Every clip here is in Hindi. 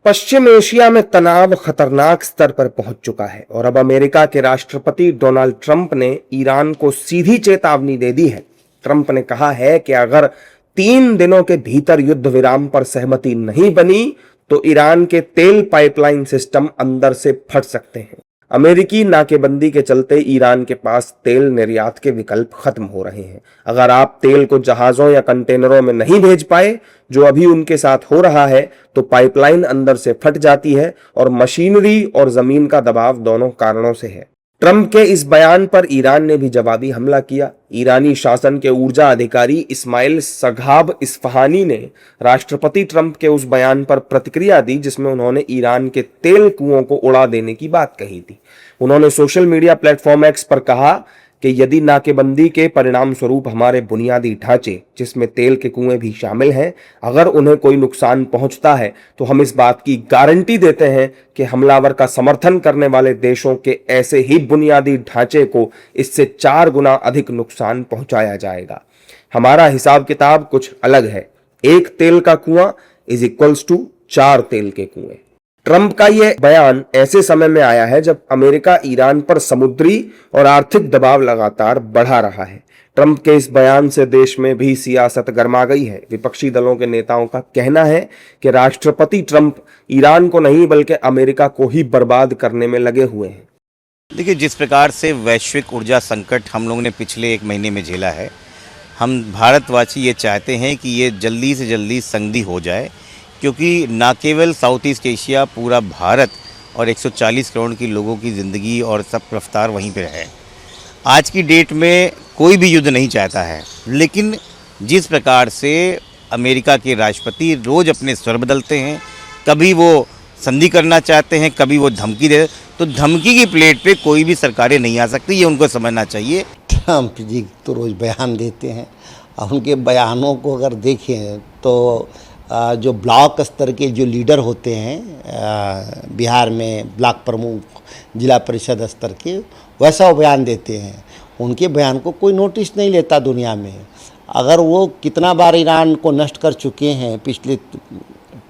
पश्चिम एशिया में तनाव खतरनाक स्तर पर पहुंच चुका है और अब अमेरिका के राष्ट्रपति डोनाल्ड ट्रंप ने ईरान को सीधी चेतावनी दे दी है। ट्रंप ने कहा है कि अगर 3 दिनों के भीतर युद्ध विराम पर सहमति नहीं बनी तो ईरान के तेल पाइपलाइन सिस्टम अंदर से फट सकते हैं। अमेरिकी नाकेबंदी के चलते ईरान के पास तेल निर्यात के विकल्प खत्म हो रहे हैं। अगर आप तेल को जहाजों या कंटेनरों में नहीं भेज पाए, जो अभी उनके साथ हो रहा है, तो पाइपलाइन अंदर से फट जाती है और मशीनरी और जमीन का दबाव दोनों कारणों से है। ट्रंप के इस बयान पर ईरान ने भी जवाबी हमला किया। ईरानी शासन के ऊर्जा अधिकारी इस्माइल सघाब इस्फहानी ने राष्ट्रपति ट्रंप के उस बयान पर प्रतिक्रिया दी जिसमें उन्होंने ईरान के तेल कुओं को उड़ा देने की बात कही थी। उन्होंने सोशल मीडिया प्लेटफॉर्म एक्स पर कहा कि यदि नाकेबंदी के परिणाम स्वरूप हमारे बुनियादी ढांचे, जिसमें तेल के कुएं भी शामिल हैं, अगर उन्हें कोई नुकसान पहुंचता है तो हम इस बात की गारंटी देते हैं कि हमलावर का समर्थन करने वाले देशों के ऐसे ही बुनियादी ढांचे को इससे 4 गुना अधिक नुकसान पहुंचाया जाएगा। हमारा हिसाब किताब कुछ अलग है। 1 तेल का कुआं इज इक्वल्स टू 4 तेल के कुएं। ट्रंप का यह बयान ऐसे समय में आया है जब अमेरिका ईरान पर समुद्री और आर्थिक दबाव लगातार बढ़ा रहा है। ट्रंप के इस बयान से देश में भी सियासत गर्मा गई है। विपक्षी दलों के नेताओं का कहना है कि राष्ट्रपति ट्रंप ईरान को नहीं बल्कि अमेरिका को ही बर्बाद करने में लगे हुए हैं। देखिए, जिस प्रकार से वैश्विक ऊर्जा संकट हम लोगों ने पिछले 1 महीने में झेला है, हम भारतवासी ये चाहते हैं कि ये जल्दी से जल्दी संधि हो जाए, क्योंकि ना केवल साउथ ईस्ट एशिया, पूरा भारत और 140 करोड़ की लोगों की ज़िंदगी और सब रफ्तार वहीं पर है। आज की डेट में कोई भी युद्ध नहीं चाहता है, लेकिन जिस प्रकार से अमेरिका के राष्ट्रपति रोज़ अपने स्वर बदलते हैं, कभी वो संधि करना चाहते हैं, कभी वो धमकी दे, तो धमकी की प्लेट पे कोई भी सरकारें नहीं आ सकती, ये उनको समझना चाहिए। ट्रंप जी तो रोज़ बयान देते हैं और उनके बयानों को अगर देखें तो जो ब्लॉक स्तर के जो लीडर होते हैं बिहार में, ब्लॉक प्रमुख, जिला परिषद स्तर के, वैसा वो बयान देते हैं। उनके बयान को कोई नोटिस नहीं लेता दुनिया में। अगर वो कितना बार ईरान को नष्ट कर चुके हैं पिछले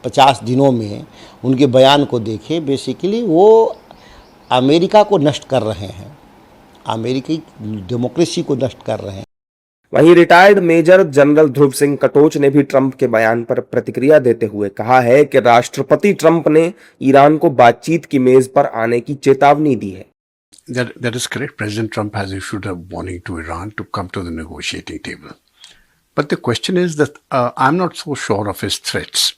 50 दिनों में, उनके बयान को देखें, बेसिकली वो अमेरिका को नष्ट कर रहे हैं, अमेरिकी डेमोक्रेसी को नष्ट कर रहे हैं। वहीं रिटायर्ड मेजर जनरल ध्रुव सिंह कटोच ने भी ट्रंप के बयान पर प्रतिक्रिया देते हुए कहा है कि राष्ट्रपति ट्रंप ने ईरान को बातचीत की मेज पर आने की चेतावनी दी है। That is correct. President Trump has issued a warning to Iran to come to the negotiating table. But the question is that I'm not so sure of his threats.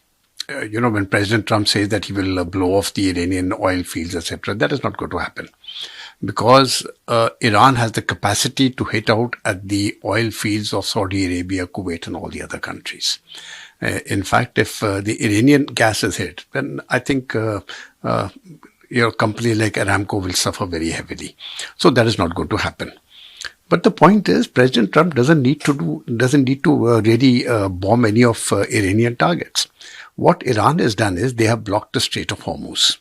When President Trump says that he will blow off the Iranian oil fields, etc., that is not going to happen. Because Iran has the capacity to hit out at the oil fields of Saudi Arabia, Kuwait and all the other countries. In fact, if the Iranian gas is hit, then I think company like Aramco will suffer very heavily. So that is not going to happen. But the point is, President Trump doesn't need to really bomb any of Iranian targets. What Iran has done is they have blocked the Strait of Hormuz.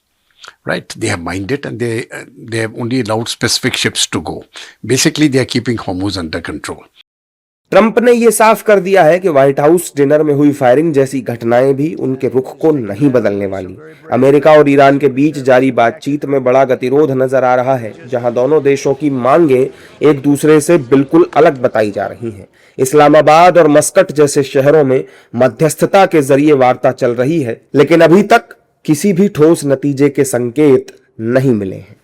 Right, they have mined it and they have only allowed specific ships to go. Basically, they are keeping Hormuz under control. Trump ने यह साफ कर दिया है कि व्हाइट हाउस डिनर में हुई फायरिंग जैसी घटनाएं भी उनके रुख को नहीं बदलने वाली। अमेरिका और ईरान के बीच जारी बातचीत में बड़ा गतिरोध नजर आ रहा है, जहां दोनों देशों की मांगें एक दूसरे से बिल्कुल अलग बताई जा रही हैं। इस्लामाबाद और मस्कट जैसे शहरों में मध्यस्थता के जरिए वार्ता चल रही है, लेकिन अभी तक किसी भी ठोस नतीजे के संकेत नहीं मिले हैं।